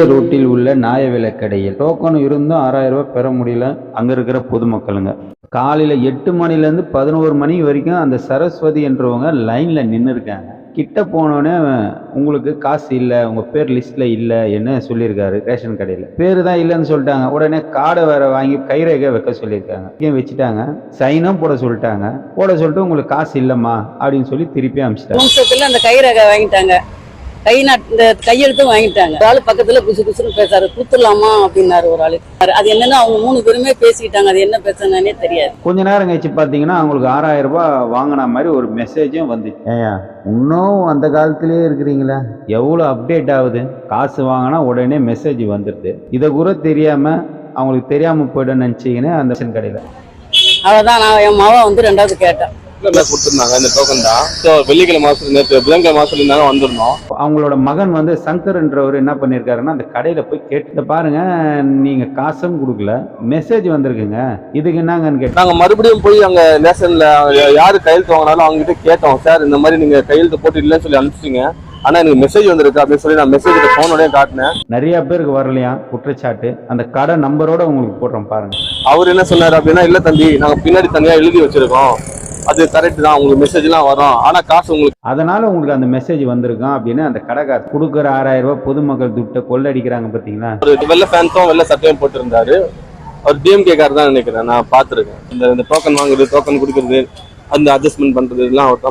ரோட்டில் உள்ள நியாய விலைக் கடையில் டோக்கன் இருந்தும் 6000 ரூபாய் பெற முடியல அங்க இருக்கிற பொதுமக்களுங்க. காலையில 8 மணிலேருந்து 11 மணி வரைக்கும் அந்த சரஸ்வதி என்றவங்க லைன்ல நின்று இருக்காங்க. கிட்ட போனோடனே உங்களுக்கு காசு இல்லை, உங்க பேர் லிஸ்ட்ல இல்லை என்ன சொல்லியிருக்காரு. ரேஷன் கடையில் பேரு தான் இல்லைன்னு சொல்லிட்டாங்க. உடனே கார்டை வேற வாங்கி கைரேகை வைக்க சொல்லியிருக்காங்க. ஏன் வச்சுட்டாங்க, சைனும் போட சொல்லிட்டாங்க. போட சொல்லிட்டு உங்களுக்கு காசு இல்லைம்மா அப்படின்னு சொல்லி திருப்பி அனுப்பிச்சிட்டாங்க. அந்த கைரேகை வாங்கிட்டாங்க, இந்த கையெழுத்தும் வாங்கிட்டாங்க. ஒரு ஆளு பக்கத்துல குசு குசுன்னு பேசாரு, கொடுத்துடலாமா அப்படின்னாரு ஒரு ஆளு. அது என்னன்னா அவங்க 3 பேருமே பேசிக்கிட்டாங்க. அது என்ன பேசுனானே தெரியாது. கொஞ்ச நேரம் கழிச்சு பாத்தீங்கன்னா அவங்களுக்கு 6000 ரூபாய் வாங்கின மாதிரி ஒரு மெசேஜும் வந்துச்சு. ஏயா இன்னும் அந்த காலத்திலேயே இருக்கிறீங்களா? எவ்வளவு அப்டேட் ஆகுது. காசு வாங்கினா உடனே மெசேஜ் வந்துடுது. இதை கூட தெரியாம அவங்களுக்கு தெரியாம போயிடும் நினைச்சீங்கன்னா அந்த ரேஷன் கடையில அவதான் நான் என் மாவா வந்து 2வது கேட்டேன். கொடுத்துருந்தாங்க இந்த டோக்கன் தான். ஸோ வெள்ளிக்கிழமை மாசம் நேற்று புதன்கிழமை மாசம் இருந்தாங்க வந்திருந்தோம். அவங்களோட மகன் வந்து சங்கர்ன்றவர் என்ன பண்ணியிருக்காருன்னா அந்த கடையில போய் கேட்டு பாருங்க, நீங்க காசும் கொடுக்கல, மெசேஜ் வந்திருக்குங்க, இதுக்கு என்னங்கன்னு கேட்டு நாங்க மறுபடியும் போய் அங்க நேஷன்ல யாரு கையெழுத்து வாங்கினாலும் அவங்க கிட்ட கேட்டோம். சார் இந்த மாதிரி நீங்க கையெழுத்து போட்டு இல்லைன்னு சொல்லி அனுப்பிச்சிட்டீங்க, ஆனா எனக்கு மெசேஜ் வந்திருக்கு அப்படின்னு சொல்லி நான் மெசேஜ் போனோடனே காட்டினேன். நிறைய பேருக்கு வரலையா குற்றச்சாட்டு. அந்த கடை நம்பரோட உங்களுக்கு போடுறோம் பாருங்க. அவர் என்ன சொன்னாரு அப்படின்னா, இல்ல தம்பி நாங்க பின்னாடி தனியா எழுதி வச்சிருக்கோம், அது கரெக்ட் தான், உங்களுக்கு மெசேஜ் எல்லாம் வரும், ஆனா காசு உங்களுக்கு அதனால உங்களுக்கு அந்த மெசேஜ் வந்திருக்கும் அப்படின்னு அந்த கடைக்கார் கொடுக்குற 6000 ரூபாய் பொதுமக்கள் துட்டை கொள்ளடிக்கிறாங்க பாத்தீங்களா. ஒரு வெள்ளை பேண்ட்டும் வெள்ளை சட்டையும் போட்டிருந்தாரு. அவர் டிஎம்கே கார் தான் நினைக்கிறேன், நான் பாத்துருக்கேன். இந்த டோக்கன் வாங்குறது, டோக்கன் கொடுக்கறது, அந்த அட்ஜஸ்ட்மெண்ட் பண்றது எல்லாம் அவர் தான்